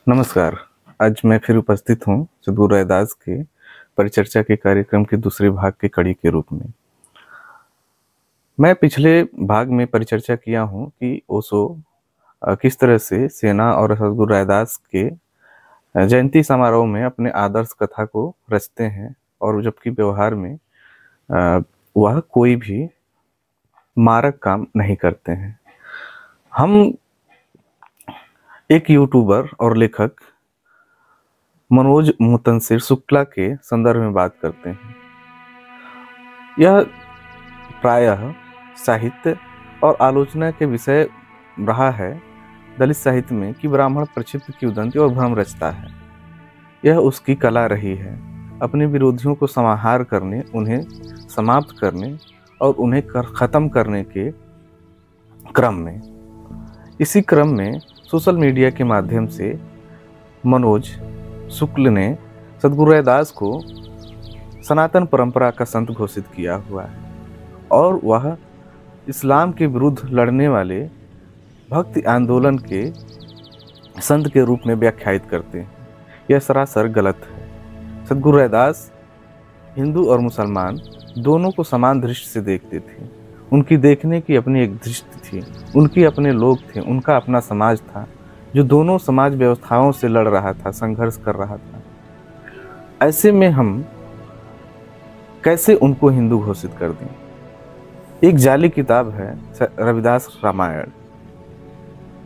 नमस्कार। आज मैं फिर उपस्थित हूँ सद्गुरु रैदास के परिचर्चा के कार्यक्रम के दूसरे भाग की कड़ी के रूप में। मैं पिछले भाग में परिचर्चा किया हूँ कि ओशो किस तरह से सेना और सद्गुरु रैदास के जयंती समारोह में अपने आदर्श कथा को रचते हैं, और जबकि व्यवहार में अ, वह कोई भी मारक काम नहीं करते हैं। हम एक यूट्यूबर और लेखक मनोज मुतंसिर शुक्ला के संदर्भ में बात करते हैं। यह प्रायः साहित्य और आलोचना के विषय रहा है दलित साहित्य में कि ब्राह्मण प्रक्षिप्त किंवदंती और भ्रम रचता है। यह उसकी कला रही है, अपने विरोधियों को समाहार करने, उन्हें समाप्त करने और उन्हें खत्म करने के क्रम में। इसी क्रम में सोशल मीडिया के माध्यम से मनोज शुक्ल ने सद्गुरु रैदास को सनातन परंपरा का संत घोषित किया हुआ है, और वह इस्लाम के विरुद्ध लड़ने वाले भक्ति आंदोलन के संत के रूप में व्याख्यायित करते हैं। यह सरासर गलत है। सद्गुरु रैदास हिंदू और मुसलमान दोनों को समान दृष्टि से देखते थे। उनकी देखने की अपनी एक दृष्टि थी, उनके अपने लोग थे, उनका अपना समाज था जो दोनों समाज व्यवस्थाओं से लड़ रहा था, संघर्ष कर रहा था। ऐसे में हम कैसे उनको हिंदू घोषित कर दें? एक जाली किताब है रविदास रामायण,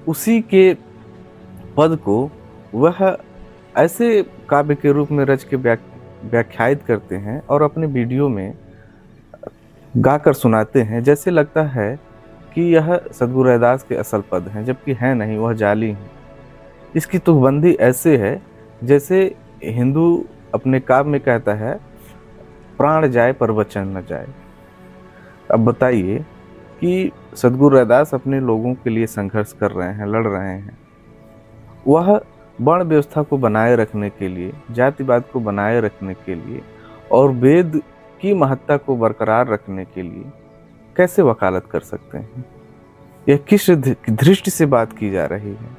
उसी के पद को वह ऐसे काव्य के रूप में रच के व्याख्यायित करते हैं और अपने वीडियो में गाकर सुनाते हैं, जैसे लगता है कि यह सद्गुरु रैदास के असल पद हैं, जबकि है नहीं, वह जाली हैं। इसकी तुकबंदी ऐसे है जैसे हिंदू अपने काव्य में कहता है, प्राण जाए पर वचन न जाए। अब बताइए कि सद्गुरु रैदास अपने लोगों के लिए संघर्ष कर रहे हैं, लड़ रहे हैं। वह वर्ण व्यवस्था को बनाए रखने के लिए, जातिवाद को बनाए रखने के लिए और वेद की महत्ता को बरकरार रखने के लिए कैसे वकालत कर सकते हैं? यह किस दृष्टि से बात की जा रही है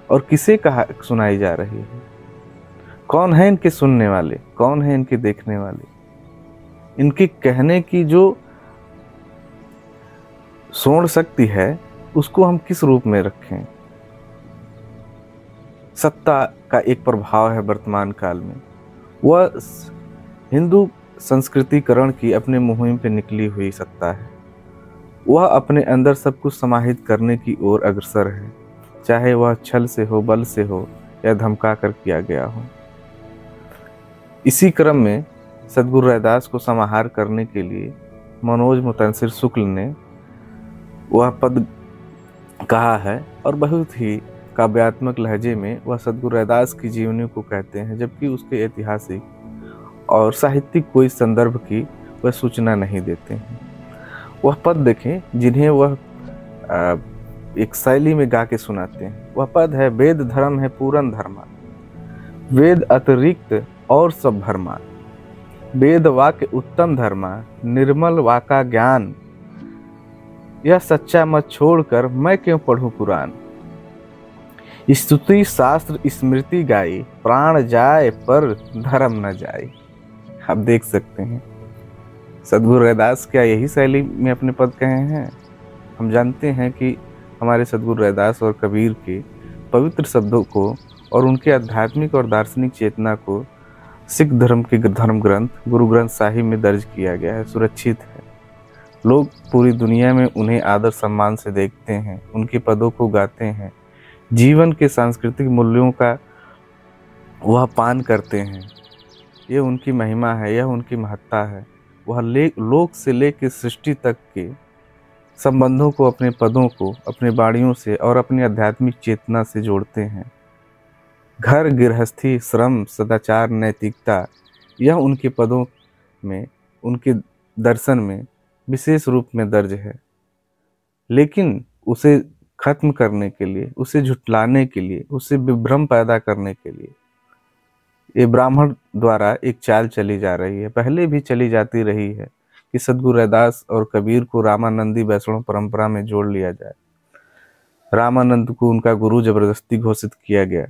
और किसे कहा सुनाई जा रही है? कौन है इनके सुनने वाले, कौन है इनके देखने वाले? इनके कहने की जो श्रवण शक्ति है उसको हम किस रूप में रखें? सत्ता का एक प्रभाव है वर्तमान काल में। वह हिंदू संस्कृतिकरण की अपने मुहिम पे निकली हुई सत्ता है। वह अपने अंदर सब कुछ समाहित करने की ओर अग्रसर है, चाहे वह छल से हो, बल से हो या धमका कर किया गया हो। इसी क्रम में सद्गुरु रैदास को समाहार करने के लिए मनोज मुतंसिर शुक्ल ने वह पद कहा है, और बहुत ही काव्यात्मक लहजे में वह सद्गुरु रैदास की जीवनी को कहते हैं, जबकि उसके ऐतिहासिक और साहित्यिक कोई संदर्भ की वह सूचना नहीं देते हैं। वह पद देखें जिन्हें वह एक शैली में गा के सुनाते हैं। वह पद है, वेद धर्म है पूरन धर्मा, वेद अतिरिक्त और सब भरमा, वेद वाक्य उत्तम धर्मा, निर्मल वाका ज्ञान, यह सच्चा मत छोड़कर मैं क्यों पढ़ूं पुराण, स्तुति शास्त्र स्मृति गाई, प्राण जाए पर धर्म न जाए। आप देख सकते हैं सद्गुरु रैदास क्या यही शैली में अपने पद कहे हैं? हम जानते हैं कि हमारे सद्गुरु रैदास और कबीर के पवित्र शब्दों को और उनके आध्यात्मिक और दार्शनिक चेतना को सिख धर्म के धर्म ग्रंथ गुरु ग्रंथ साहिब में दर्ज किया गया है, सुरक्षित है। लोग पूरी दुनिया में उन्हें आदर सम्मान से देखते हैं, उनके पदों को गाते हैं, जीवन के सांस्कृतिक मूल्यों का वह पान करते हैं। ये उनकी महिमा है, यह उनकी महत्ता है। वह लोक से लेकर सृष्टि तक के संबंधों को अपने पदों को अपने वाणियों से और अपनी आध्यात्मिक चेतना से जोड़ते हैं। घर गृहस्थी श्रम सदाचार नैतिकता, यह उनके पदों में, उनके दर्शन में विशेष रूप में दर्ज है। लेकिन उसे खत्म करने के लिए, उसे झुटलाने के लिए, उसे विभ्रम पैदा करने के लिए ये ब्राह्मण द्वारा एक चाल चली जा रही है, पहले भी चली जाती रही है कि सद्गुरु रैदास और कबीर को रामानंदी वैष्णव परंपरा में जोड़ लिया जाए। रामानंद को उनका गुरु जबरदस्ती घोषित किया गया,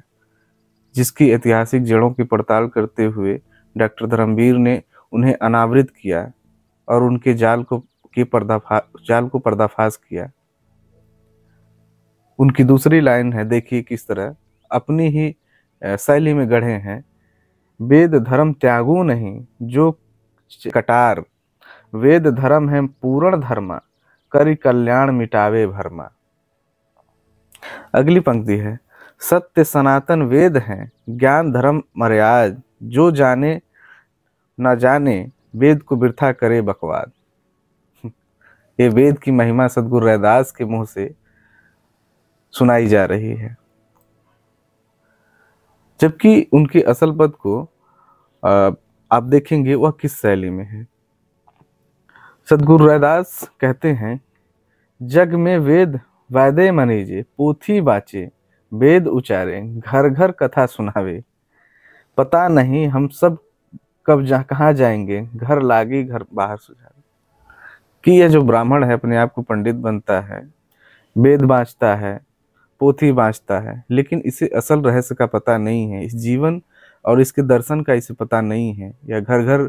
जिसकी ऐतिहासिक जड़ों की पड़ताल करते हुए डॉक्टर धर्मवीर ने उन्हें अनावृत किया और उनके जाल को पर्दाफाश किया। उनकी दूसरी लाइन है, देखिए किस तरह अपनी ही शैली में गढ़े हैं। वेद धर्म त्यागो नहीं जो कटार, वेद धर्म है पूर्ण धर्मा, करि कल्याण मिटावे भरमा। अगली पंक्ति है, सत्य सनातन वेद हैं, ज्ञान धर्म मर्याद, जो जाने न जाने वेद को बिरथा करे बकवाद। ये वेद की महिमा सदगुरु रैदास के मुंह से सुनाई जा रही है, जबकि उनके असल पद को आप देखेंगे वह किस शैली में है। सदगुरु रैदास कहते हैं, जग में वेद वादे मनीजे, पोथी बाचे वेद उचारे, घर घर कथा सुनावे, पता नहीं हम सब कब कहाँ जाएंगे, घर लागी घर बाहर सुझावे। कि यह जो ब्राह्मण है अपने आप को पंडित बनता है, वेद बाँचता है, पोथी बाँचता है, लेकिन इसे असल रहस्य का पता नहीं है, इस जीवन और इसके दर्शन का इसे पता नहीं है, या घर घर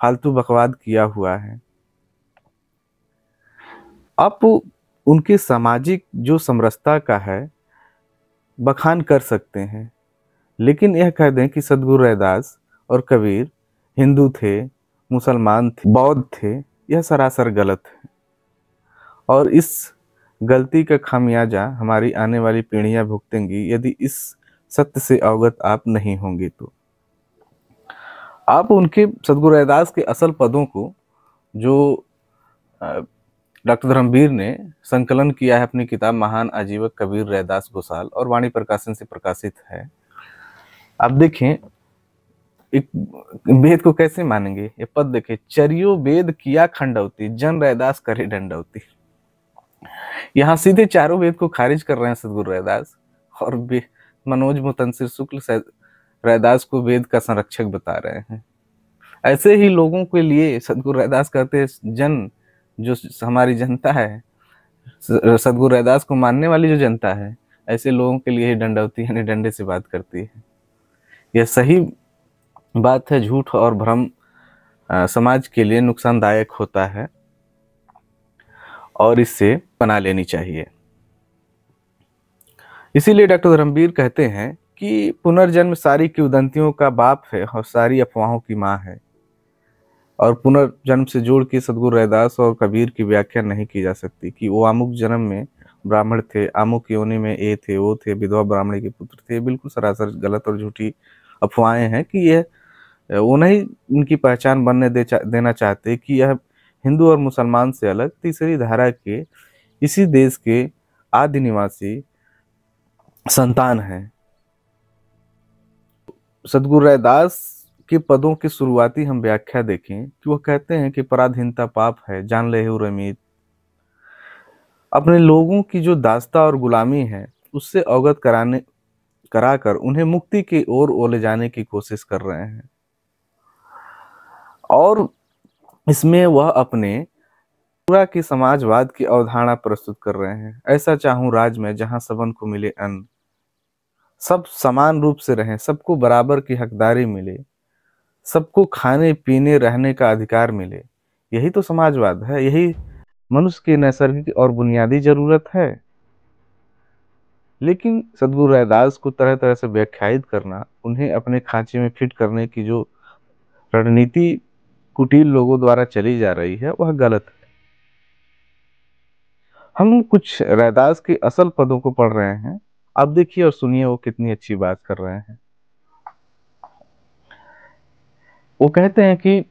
फालतू बकवाद किया हुआ है। आप उनके सामाजिक जो समरसता का है बखान कर सकते हैं, लेकिन यह कह दें कि सदगुरु रैदास और कबीर हिंदू थे, मुसलमान थे, बौद्ध थे, यह सरासर गलत है। और इस गलती का खामियाजा हमारी आने वाली पीढ़ियां भुगतेंगी यदि इस सत्य से अवगत आप नहीं होंगे। तो आप उनके सदगुरु रैदास के असल पदों को जो डॉक्टर धर्मवीर ने संकलन किया है अपनी किताब महान आजीवक कबीर रैदास गोसाल और वाणी प्रकाशन से प्रकाशित है, आप देखें एक वेद को कैसे मानेंगे। ये पद देखें, चरियो वेद किया खंडवती, जन रैदास करे दंडवती। यहाँ सीधे चारों वेद को खारिज कर रहे हैं सदगुरु रैदास, और मनोज मुतंसिर शुक्ल रैदास को वेद का संरक्षक बता रहे हैं। ऐसे ही लोगों के लिए सदगुरु रैदास कहते हैं, जन जो हमारी जनता है, सदगुरु रैदास को मानने वाली जो जनता है, ऐसे लोगों के लिए दंडवती यानी डंडे से बात करती है। यह सही बात है। झूठ और भ्रम समाज के लिए नुकसानदायक होता है और इससे बना लेनी चाहिए। इसीलिए डॉक्टर धर्मवीर कहते हैं कि पुनर्जन्म सारी किंवदंतियों का बाप है और सारी अफवाहों की माँ है, और पुनर्जन्म से जोड़ के सदगुरु रैदास और कबीर की व्याख्या नहीं की जा सकती कि वो अमुक जन्म में ब्राह्मण थे, अमुक योनि में ये थे, वो थे, विधवा ब्राह्मणी के पुत्र थे। बिल्कुल सरासर गलत और झूठी अफवाहें हैं कि यह वो नहीं उनकी पहचान बनने देना चाहते कि यह हिंदू और मुसलमान से अलग तीसरी धारा के इसी देश के आदि निवासी संतान है। सदगुरु रैदास के पदों की शुरुआती हम व्याख्या देखें कि वह कहते हैं कि पराधीनता पाप है, जान ले रमीत। अपने लोगों की जो दास्ता और गुलामी है उससे अवगत कराकर उन्हें मुक्ति की ओर ले जाने की कोशिश कर रहे हैं, और इसमें वह अपने पूरा की समाजवाद की अवधारणा प्रस्तुत कर रहे हैं। ऐसा चाहूं राज में जहां सबन को मिले अन्न, सब समान रूप से रहें, सबको बराबर की हकदारी मिले, सबको खाने पीने रहने का अधिकार मिले। यही तो समाजवाद है, यही मनुष्य की नैसर्गिक और बुनियादी जरूरत है। लेकिन सदगुरु रैदास को तरह तरह से व्याख्यायित करना, उन्हें अपने खांचे में फिट करने की जो रणनीति कुटिल लोगों द्वारा चली जा रही है वह गलत है। हम कुछ रैदास के असल पदों को पढ़ रहे हैं, आप देखिए और सुनिए वो कितनी अच्छी बात कर रहे हैं। वो कहते हैं कि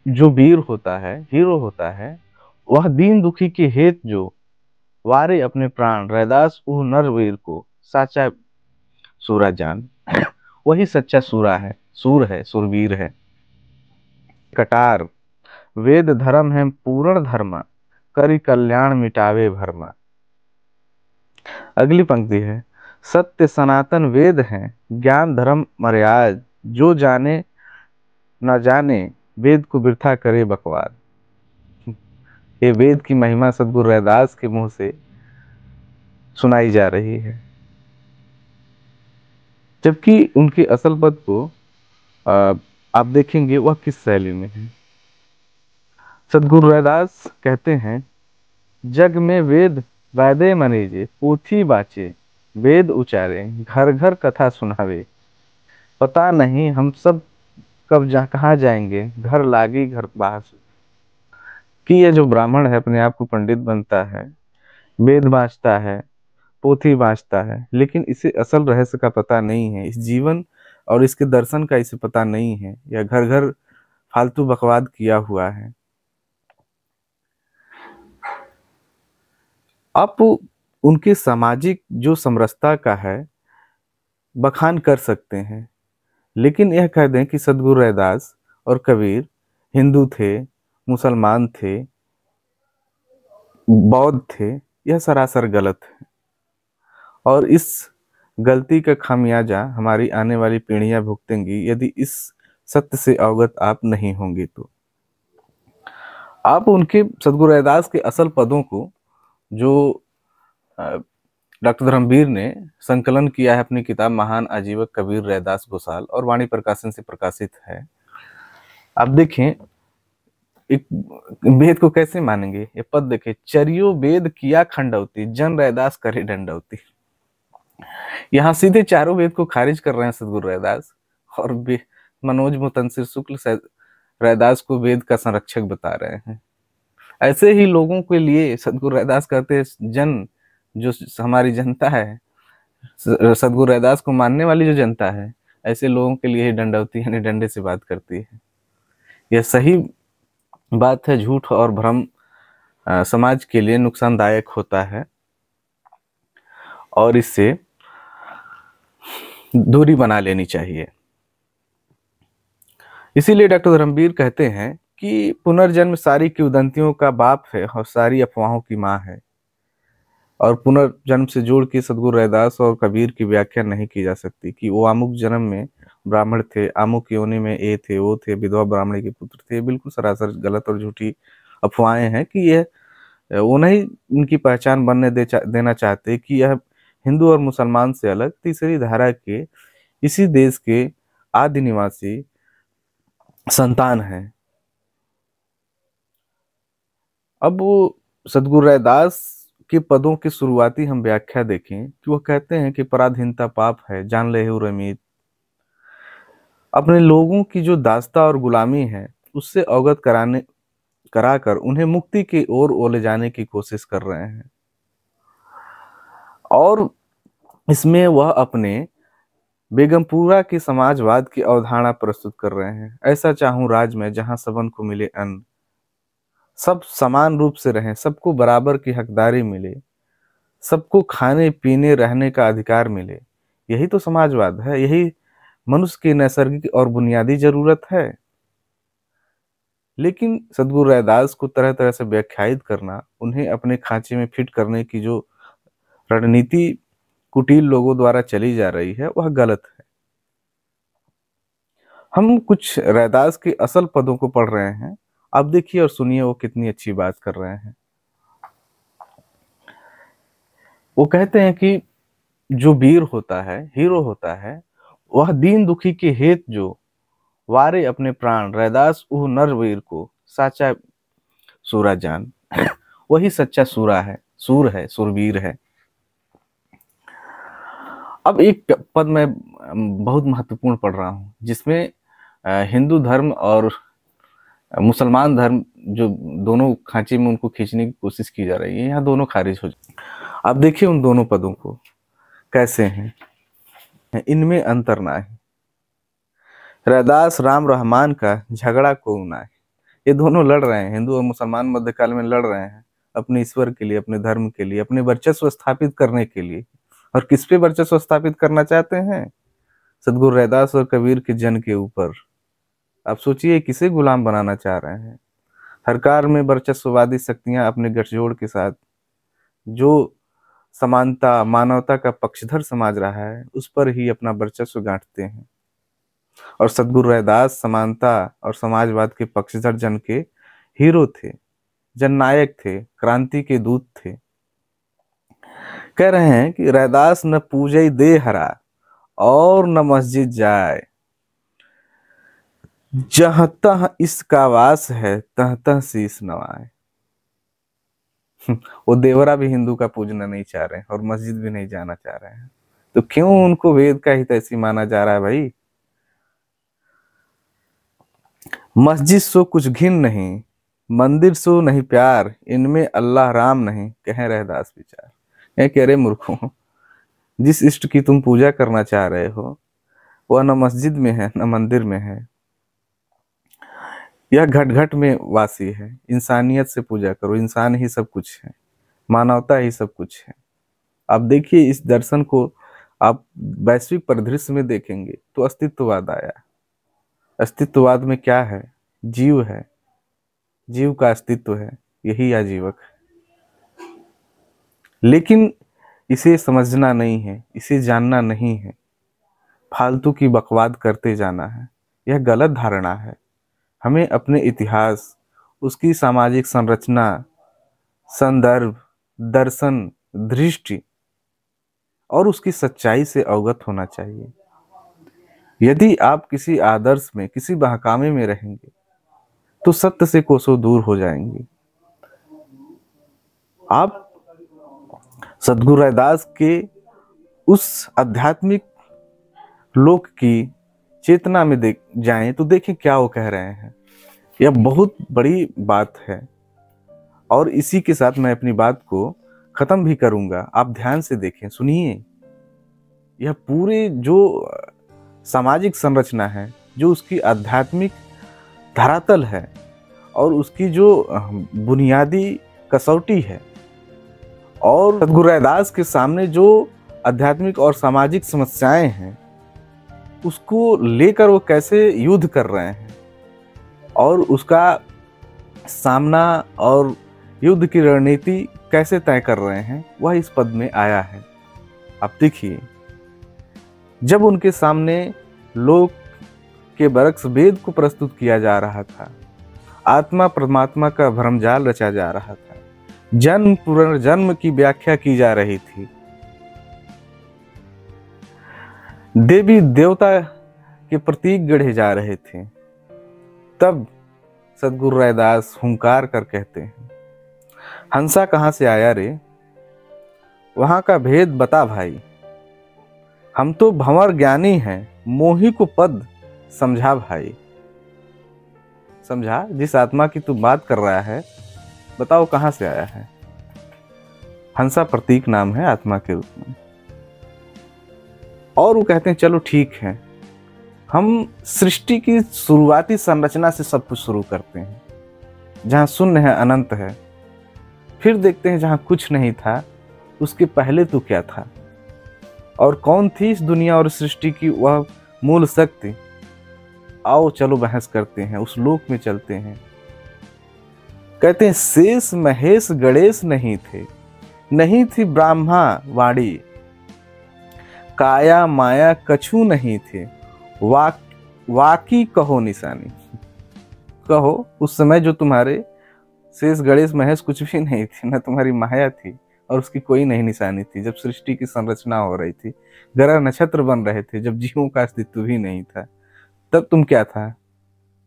जो वीर होता है, हीरो होता है, वह दीन दुखी के हेत जो वारे अपने प्राण, रैदास ऊ नरवीर को साचा सूरा जान। वही सच्चा सूरा है, सूर है, सूरवीर है। कटार, वेद धर्म है पूर्ण धर्मा, करि कल्याण मिटावे भरमा। अगली पंक्ति है, सत्य सनातन वेद हैं, ज्ञान धर्म मर्याद, जो जाने न जाने वेद को बिरथा करे बकवाद। ये वेद की महिमा सदगुरु रैदास के मुंह से सुनाई जा रही है। जबकि उनके असल पद को आप देखेंगे वह किस शैली में है। सद्गुरु रैदास कहते हैं, जग में वेद वादे मनीजे, पोथी बाचे वेद उचारे, घर घर कथा सुनावे, पता नहीं हम सब कब कहाँ जाएंगे, घर लागी घर बास। कि ये जो ब्राह्मण है अपने आप को पंडित बनता है, वेद बाँचता है, पोथी बाँचता है, लेकिन इसे असल रहस्य का पता नहीं है, इस जीवन और इसके दर्शन का इसे पता नहीं है, या घर घर फालतू बकवाद किया हुआ है। आप उनके सामाजिक जो समरसता का है बखान कर सकते हैं, लेकिन यह कह दें कि सद्गुरु रैदास और कबीर हिंदू थे, मुसलमान थे, बौद्ध थे, यह सरासर गलत है। और इस गलती का खामियाजा हमारी आने वाली पीढ़ियां भुगतेंगी यदि इस सत्य से अवगत आप नहीं होंगे तो। आप उनके सद्गुरु रैदास के असल पदों को जो डॉक्टर धर्मवीर ने संकलन किया है अपनी किताब महान आजीवक कबीर रैदास गोसाल और वाणी प्रकाशन से प्रकाशित है, आप देखें एक वेद को कैसे मानेंगे। ये पद देखे, चरियो वेद किया खंडवती, जन रैदास करे दंडवती। यहाँ सीधे चारों वेद को खारिज कर रहे हैं सद्गुरु रैदास, और मनोज मुतंसिर शुक्ल रैदास को वेद का संरक्षक बता रहे हैं। ऐसे ही लोगों के लिए सद्गुरु रैदास कहते हैं, जन जो हमारी जनता है, सद्गुरु रैदास को मानने वाली जो जनता है, ऐसे लोगों के लिए ही दंडवती यानी डंडे से बात करती है। यह सही बात है। झूठ और भ्रम समाज के लिए नुकसानदायक होता है और इससे दूरी बना लेनी चाहिए। इसीलिए डॉक्टर धर्मवीर कहते हैं कि पुनर्जन्म सारी किंवदंतियों का बाप है और सारी अफवाहों की माँ है, और पुनर्जन्म से जोड़ के सद्गुरु रैदास और कबीर की व्याख्या नहीं की जा सकती कि वो अमुक जन्म में ब्राह्मण थे, अमुक योनि में ये थे, वो थे, विधवा ब्राह्मणी के पुत्र थे। बिल्कुल सरासर गलत और झूठी अफवाहें हैं कि यह वो नहीं उनकी पहचान बनने देना चाहते कि यह हिंदू और मुसलमान से अलग तीसरी धारा के इसी देश के आदि निवासी संतान है। अब वो सद्गुरु रैदास के पदों की शुरुआती हम व्याख्या देखें कि वह कहते हैं कि पराधीनता पाप है, जान ले रमीत। अपने लोगों की जो दास्ता और गुलामी है उससे अवगत कराकर उन्हें मुक्ति की ओर ले जाने की कोशिश कर रहे हैं, और इसमें वह अपने बेगमपुरा के समाजवाद की अवधारणा प्रस्तुत कर रहे हैं। ऐसा चाहूं राज में जहां सबन को मिले अन्न, सब समान रूप से रहें, सबको बराबर की हकदारी मिले, सबको खाने पीने रहने का अधिकार मिले। यही तो समाजवाद है, यही मनुष्य की नैसर्गिक और बुनियादी जरूरत है। लेकिन सद्गुरु रैदास को तरह तरह से व्याख्यायित करना, उन्हें अपने खांचे में फिट करने की जो रणनीति कुटिल लोगों द्वारा चली जा रही है वह गलत है। हम कुछ रैदास के असल पदों को पढ़ रहे हैं, आप देखिए और सुनिए वो कितनी अच्छी बात कर रहे हैं। वो कहते हैं कि जो वीर होता है, हीरो होता है, वह दीन दुखी के हेत जो वारे अपने प्राण, रैदास उह नरवीर को साचा सूरा जान। वही सच्चा सूरा है, सूर है, सूरवीर है। अब एक पद मैं बहुत महत्वपूर्ण पढ़ रहा हूँ जिसमें हिंदू धर्म और मुसलमान धर्म जो दोनों खांचे में उनको खींचने की कोशिश की जा रही है, यहाँ दोनों खारिज हो जाए। आप देखिए उन दोनों पदों को कैसे हैं, इनमें अंतर ना है। रैदास राम रहमान का झगड़ा को ना है। ये दोनों लड़ रहे हैं, हिंदू और मुसलमान मध्यकाल में लड़ रहे हैं अपने ईश्वर के लिए, अपने धर्म के लिए, अपने वर्चस्व स्थापित करने के लिए। और किस पे वर्चस्व स्थापित करना चाहते हैं? सद्गुरु रैदास और कबीर के जन के ऊपर। आप सोचिए किसे गुलाम बनाना चाह रहे हैं। सरकार में वर्चस्ववादी शक्तियां अपने गठजोड़ के साथ जो समानता मानवता का पक्षधर समाज रहा है उस पर ही अपना वर्चस्व गांठते हैं। और सद्गुरु रैदास समानता और समाजवाद के पक्षधर जन के हीरो थे, जननायक थे, क्रांति के दूत थे। कह रहे हैं कि रैदास न पूजई दे हरा और न मस्जिद जाए। जहाँ तह इसका वास है, तह तह शीस नवाए। वो देवरा भी हिंदू का पूजना नहीं चाह रहे हैं और मस्जिद भी नहीं जाना चाह रहे हैं, तो क्यों उनको वेद का हितैषी माना जा रहा है भाई? मस्जिद सो कुछ घिन नहीं, मंदिर सो नहीं प्यार, इनमें अल्लाह राम नहीं, कहें रहदास विचार। ये कह रहे मूर्खों, जिस इष्ट की तुम पूजा करना चाह रहे हो वह न मस्जिद में है न मंदिर में है, यह घट घट में वासी है। इंसानियत से पूजा करो, इंसान ही सब कुछ है, मानवता ही सब कुछ है। अब देखिए इस दर्शन को आप वैश्विक परिदृश्य में देखेंगे तो अस्तित्ववाद आया। अस्तित्ववाद में क्या है? जीव है, जीव का अस्तित्व है, यही आजीवक है। लेकिन इसे समझना नहीं है, इसे जानना नहीं है, फालतू की बकवाद करते जाना है। यह गलत धारणा है। हमें अपने इतिहास, उसकी सामाजिक संरचना, संदर्भ, दर्शन, दृष्टि और उसकी सच्चाई से अवगत होना चाहिए। यदि आप किसी आदर्श में, किसी बहकावे में रहेंगे तो सत्य से कोसों दूर हो जाएंगे। आप सद्गुरु रैदास के उस आध्यात्मिक लोक की चेतना में देख जाएं तो देखें क्या वो कह रहे हैं। यह बहुत बड़ी बात है और इसी के साथ मैं अपनी बात को खत्म भी करूंगा। आप ध्यान से देखें, सुनिए। यह पूरे जो सामाजिक संरचना है, जो उसकी आध्यात्मिक धरातल है और उसकी जो बुनियादी कसौटी है, और सद्गुरु रैदास के सामने जो आध्यात्मिक और सामाजिक समस्याएं हैं उसको लेकर वो कैसे युद्ध कर रहे हैं और उसका सामना और युद्ध की रणनीति कैसे तय कर रहे हैं, वह इस पद में आया है। आप देखिए, जब उनके सामने लोक के बरक्स वेद को प्रस्तुत किया जा रहा था, आत्मा परमात्मा का भ्रमजाल रचा जा रहा था, जन्म पुनर्जन्म की व्याख्या की जा रही थी, देवी देवता के प्रतीक गढ़े जा रहे थे, तब सद्गुरु रैदास हुंकार कर कहते हैं, हंसा कहाँ से आया रे, वहां का भेद बता भाई। हम तो भंवर ज्ञानी हैं, मोही को पद समझा भाई। समझा? जिस आत्मा की तू बात कर रहा है, बताओ कहाँ से आया है। हंसा प्रतीक नाम है आत्मा के रूप में। और वो कहते हैं चलो ठीक है, हम सृष्टि की शुरुआती संरचना से सब कुछ शुरू करते हैं, जहाँ शून्य है अनंत है। फिर देखते हैं जहाँ कुछ नहीं था उसके पहले तो क्या था, और कौन थी इस दुनिया और सृष्टि की वह मूल शक्ति। आओ चलो बहस करते हैं, उस लोक में चलते हैं। कहते हैं शेष महेश गणेश नहीं थे, नहीं थी ब्रह्मा वाणी, काया माया कछु नहीं थे, वाकी कहो निशानी। कहो उस समय जो तुम्हारे शेष गणेश महेश कुछ भी नहीं थी, न तुम्हारी माया थी और उसकी कोई नहीं निशानी थी। जब सृष्टि की संरचना हो रही थी, ग्रह नक्षत्र बन रहे थे, जब जीवों का अस्तित्व भी नहीं था, तब तुम क्या था?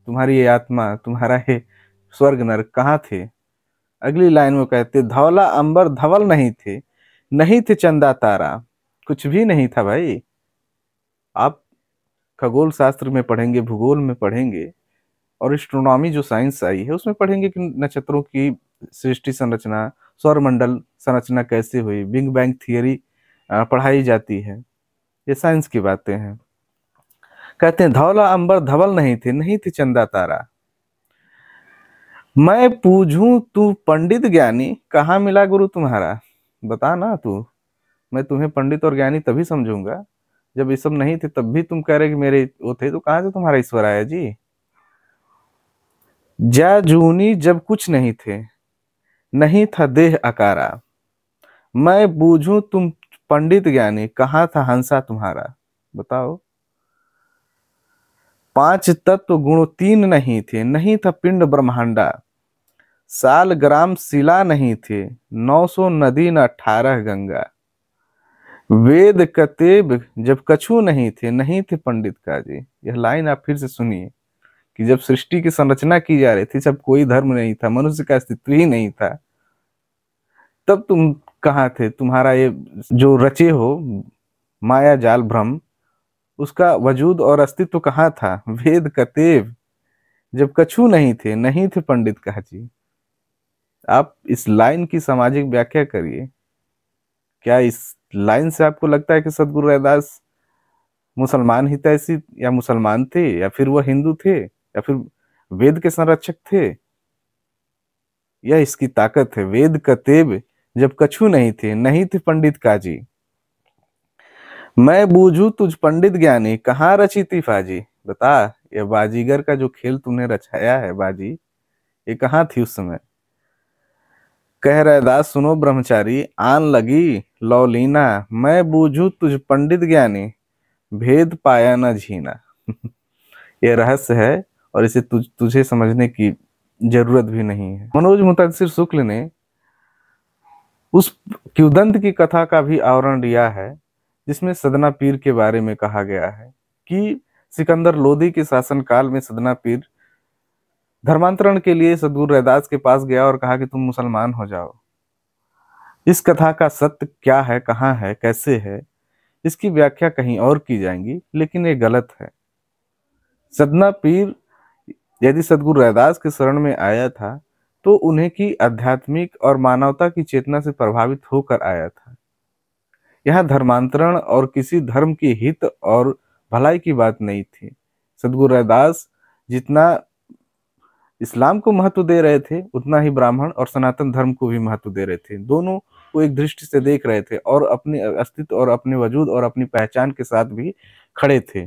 तुम्हारी ये आत्मा, तुम्हारा ये स्वर्ग नरक कहाँ थे? अगली लाइन में कहते धौला अंबर धवल नहीं थे, नहीं थे चंदा तारा, कुछ भी नहीं था भाई। आप खगोल शास्त्र में पढ़ेंगे, भूगोल में पढ़ेंगे और एस्ट्रोनॉमी जो साइंस आई है उसमें पढ़ेंगे कि नक्षत्रों की सृष्टि संरचना, सौरमंडल संरचना कैसे हुई, बिग बैंग थियरी पढ़ाई जाती है। ये साइंस की बातें हैं। कहते हैं धौला अंबर धवल नहीं थे, नहीं थे चंदा तारा, मैं पूछूं तू पंडित ज्ञानी, कहाँ मिला गुरु तुम्हारा। बता ना तू, मैं तुम्हें पंडित और ज्ञानी तभी समझूंगा जब ये सब नहीं थे, तब भी तुम कह रहे कि मेरे वो थे, तो कहाँ से तुम्हारा ईश्वर आया जी। जा जूनी जब कुछ नहीं थे, नहीं था देह आकारा, मैं बूझूं तुम पंडित ज्ञानी, कहाँ था हंसा तुम्हारा। बताओ, 5 तत्व गुण 3 नहीं थे, नहीं था पिंड ब्रह्मांडा, साल ग्राम शिला नहीं थे, 900 नदी न 18 गंगा। वेद कतेब जब कछु नहीं थे पंडित काजी। यह लाइन आप फिर से सुनिए कि जब सृष्टि की संरचना की जा रही थी, जब कोई धर्म नहीं था, मनुष्य का अस्तित्व ही नहीं था, तब तुम कहाँ थे? तुम्हारा ये जो रचे हो माया जाल भ्रम, उसका वजूद और अस्तित्व कहाँ था? वेद कतेब जब कछु नहीं थे पंडित काजी। आप इस लाइन की सामाजिक व्याख्या करिए। क्या इस लाइन से आपको लगता है कि सदगुरु रैदास मुसलमान हितैषी या मुसलमान थे, या फिर वह हिंदू थे, या फिर वेद के संरक्षक थे? यह इसकी ताकत है। वेद कतेब जब कछु नहीं थे पंडित काजी। मैं बूझू तुझ पंडित ज्ञानी कहाँ रची थी फाजी। बता, यह बाजीगर का जो खेल तूने रचाया है बाजी, ये कहाँ थी उस समय? कह रैदास सुनो ब्रह्मचारी, आन लगी लौलीना, मैं बूझू तुझ पंडित ज्ञानी, भेद पाया न झीना। ये रहस्य है और इसे तुझे समझने की जरूरत भी नहीं है। मनोज मुंतशिर शुक्ल ने उस किंवदंत की कथा का भी आवरण लिया है, जिसमें सदना पीर के बारे में कहा गया है कि सिकंदर लोदी के शासनकाल में सदना पीर धर्मांतरण के लिए सदगुरु रैदास के पास गया और कहा कि तुम मुसलमान हो जाओ। इस कथा का सत्य क्या है, कहाँ है, कैसे है, इसकी व्याख्या कहीं और की जाएगी, लेकिन ये गलत है। सदना पीर यदि सदगुरु रैदास के शरण में आया था तो उन्हें की आध्यात्मिक और मानवता की चेतना से प्रभावित होकर आया था। यह धर्मांतरण और किसी धर्म की हित और भलाई की बात नहीं थी। सदगुरु रैदास जितना इस्लाम को महत्व दे रहे थे, उतना ही ब्राह्मण और सनातन धर्म को भी महत्व दे रहे थे। दोनों को एक दृष्टि से देख रहे थे और अपने अस्तित्व और अपने वजूद और अपनी पहचान के साथ भी खड़े थे।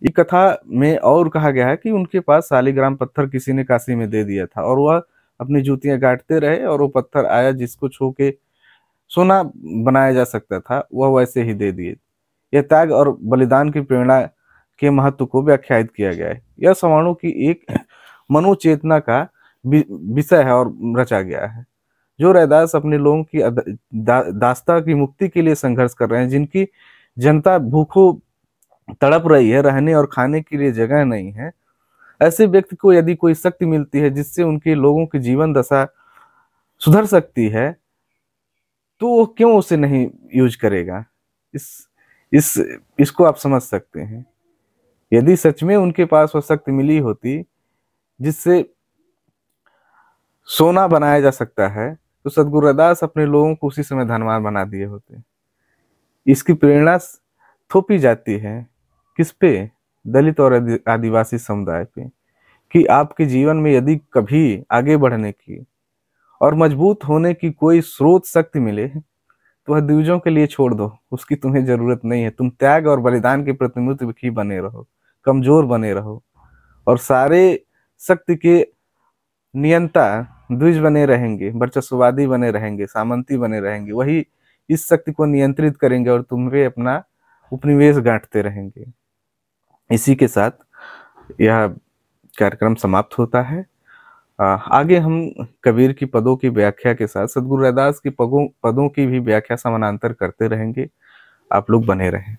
इस कथा में और कहा गया है कि उनके पास शालिग्राम पत्थर किसी ने काशी में दे दिया था और वह अपनी जूतियां गांठते रहे और वो पत्थर आया जिसको छू के सोना बनाया जा सकता था, वह वैसे ही दे दिए। यह त्याग और बलिदान की प्रेरणा के महत्व को व्याख्यायित किया गया है। यह सवर्णों की एक मनोचेतना का विषय है और रचा गया है। जो रैदास अपने लोगों की दास्ता की मुक्ति के लिए संघर्ष कर रहे हैं, जिनकी जनता भूखों तड़प रही है, रहने और खाने के लिए जगह नहीं है, ऐसे व्यक्ति को यदि कोई शक्ति मिलती है जिससे उनके लोगों की जीवन दशा सुधर सकती है, तो वो क्यों उसे नहीं यूज करेगा? इस इसको आप समझ सकते हैं। यदि सच में उनके पास वो शक्ति मिली होती जिससे सोना बनाया जा सकता है, तो सदगुरु रैदास अपने लोगों को उसी समय धनवान बना दिए होते। इसकी प्रेरणा थोपी जाती है किस पे? दलित और आदिवासी समुदाय पे, कि आपके जीवन में यदि कभी आगे बढ़ने की और मजबूत होने की कोई स्रोत शक्ति मिले तो वह द्विजों के लिए छोड़ दो, उसकी तुम्हें जरूरत नहीं है। तुम त्याग और बलिदान के प्रतिमूर्ति बने रहो, कमजोर बने रहो, और सारे शक्ति के नियंता द्विज बने रहेंगे, वर्चस्ववादी बने रहेंगे, सामंती बने रहेंगे। वही इस शक्ति को नियंत्रित करेंगे और तुम्हें अपना उपनिवेश गांठते रहेंगे। इसी के साथ यह कार्यक्रम समाप्त होता है। आगे हम कबीर की पदों की व्याख्या के साथ सदगुरु रैदास की पदों की भी व्याख्या समानांतर करते रहेंगे। आप लोग बने रहें।